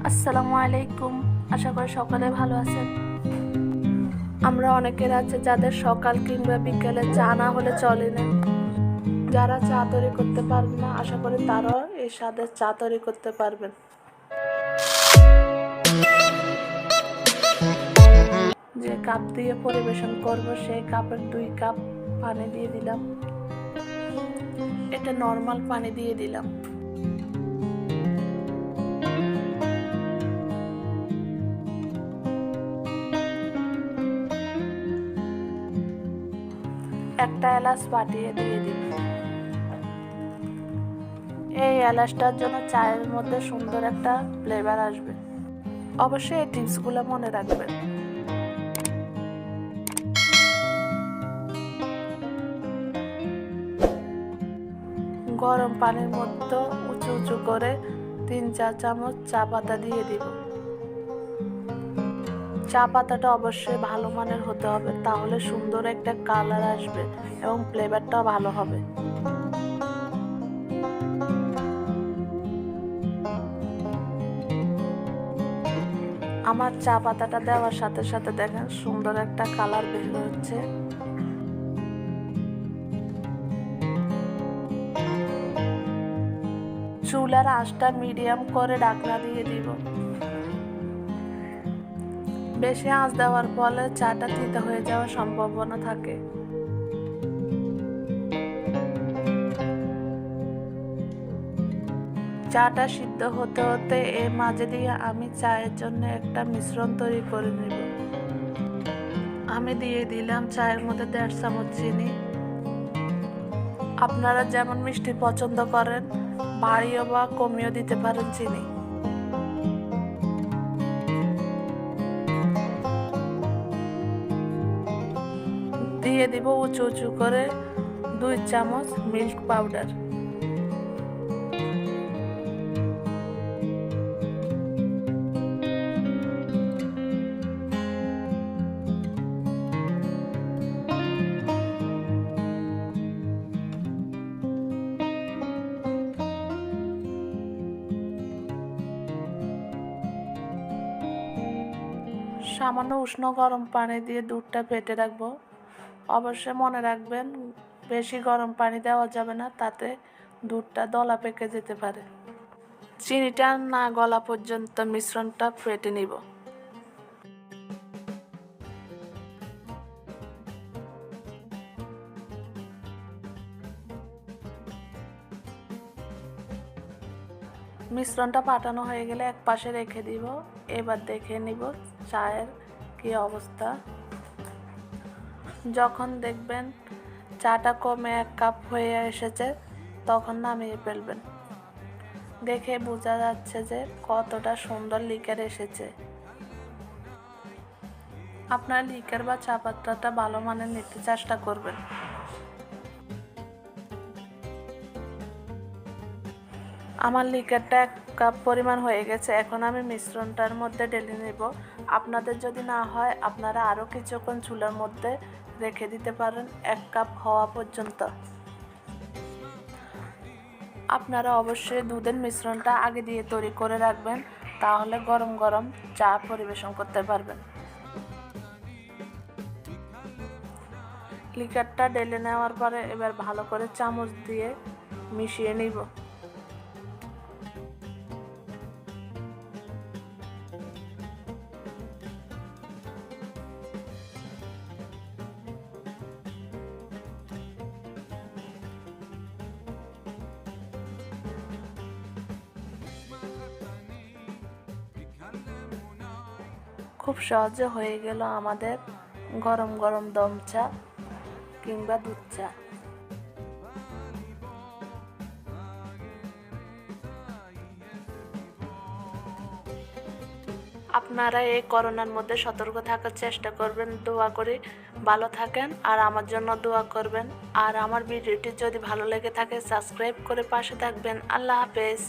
আসসালামু আলাইকুম। আশা করি সকলে ভালো আছেন। আমরা অনেকের আছে যাদের সকাল কিংবা বিকেলে চা না হলে চলে না। যারা চা তৈরি করতে পারবে না, আশা করি তারাও এই স্বাদের চা তৈরি করতে পারবেন। যে কাপ দিয়ে পরিবেশন করব সেই কাপের 2 কাপ পানি দিয়ে দিলাম। এটা নরমাল পানি দিয়ে দিলাম। একটা এলাচ ফাটিয়ে দিয়ে দিব। এই এলাচটার জন্য চায়ের মধ্যে সুন্দর একটা ফ্লেভার আসবে। অবশ্যই এই টিপসগুলো মনে রাখবেন। গরম পানির মধ্যে উঁচু উঁচু করে 3-4 চামচ চা পাতা দিয়ে দিব। চা পাতাটা অবশ্যই ভালো মানের হতে হবে, তাহলে সুন্দর একটা কালার আসবে এবং ফ্লেভারটাও ভালো হবে। আমার চা পাতাটা দেওয়ার সাথে সাথে দেখেন সুন্দর একটা কালার বের হচ্ছে। চুলার আঁচটা মিডিয়াম করে ঢাকনা দিয়ে দিব। বেশি আঁচ দেওয়ার ফলে চাটা তিতা হয়ে যাওয়ার সম্ভাবনা থাকে। চাটা সিদ্ধ হতে হতে এর মাঝে দিয়ে আমি চায়ের জন্য একটা মিশ্রণ তৈরি করে নেব। আমি দিয়ে দিলাম চায়ের মধ্যে 1.5 চামচ চিনি। আপনারা যেমন মিষ্টি পছন্দ করেন বাড়িও বা কমিয়েও দিতে পারেন চিনি। দিয়ে দিব উঁচু উঁচু করে 2 চামচ মিল্ক পাউডার। সামান্য উষ্ণ গরম পানি দিয়ে দুধটা ফেটে রাখবো। অবশ্যই মনে রাখবেন বেশি গরম পানি দেওয়া যাবে না, তাতে দুধটা দলা পেকে যেতে পারে। চিনিটা না গলা পর্যন্ত মিশ্রণটা ফেটে নিব। মিশ্রণটা পাঠানো হয়ে গেলে এক পাশে রেখে দিব। এবার দেখে নিব চায়ের কি অবস্থা। যখন দেখবেন চাটা কমে 1 কাপ হয়ে এসেছে তখন নামিয়ে ফেলবেন। দেখে বোঝা যাচ্ছে যে কতটা সুন্দর লিকার এসেছে। আপনার লিকার বা চা পাতাটা ভালো মানের নিতে চেষ্টা করবেন। আমার লিকারটা 1 কাপ পরিমাণ হয়ে গেছে। এখন আমি মিশ্রণটার মধ্যে ঢেলে নেব। আপনাদের যদি না হয় আপনারা আরও কিছুক্ষণ চুলার মধ্যে রেখে দিতে পারেন 1 কাপ হওয়া পর্যন্ত। আপনারা অবশ্যই দুধের মিশ্রণটা আগে দিয়ে তৈরি করে রাখবেন, তাহলে গরম গরম চা পরিবেশন করতে পারবেন। লিকারটা ঢেলে নেওয়ার পরে এবার ভালো করে চামচ দিয়ে মিশিয়ে নিব। খুব সহজে হয়ে গেল আমাদের গরম গরম দম চা কিংবা দুধ চা। আপনারা এই করোনার মধ্যে সতর্ক থাকার চেষ্টা করবেন। দোয়া করি ভালো থাকেন আর আমার জন্য দোয়া করবেন। আর আমার ভিডিওটি যদি ভালো লেগে থাকে সাবস্ক্রাইব করে পাশে থাকবেন। আল্লাহ হাফেজ।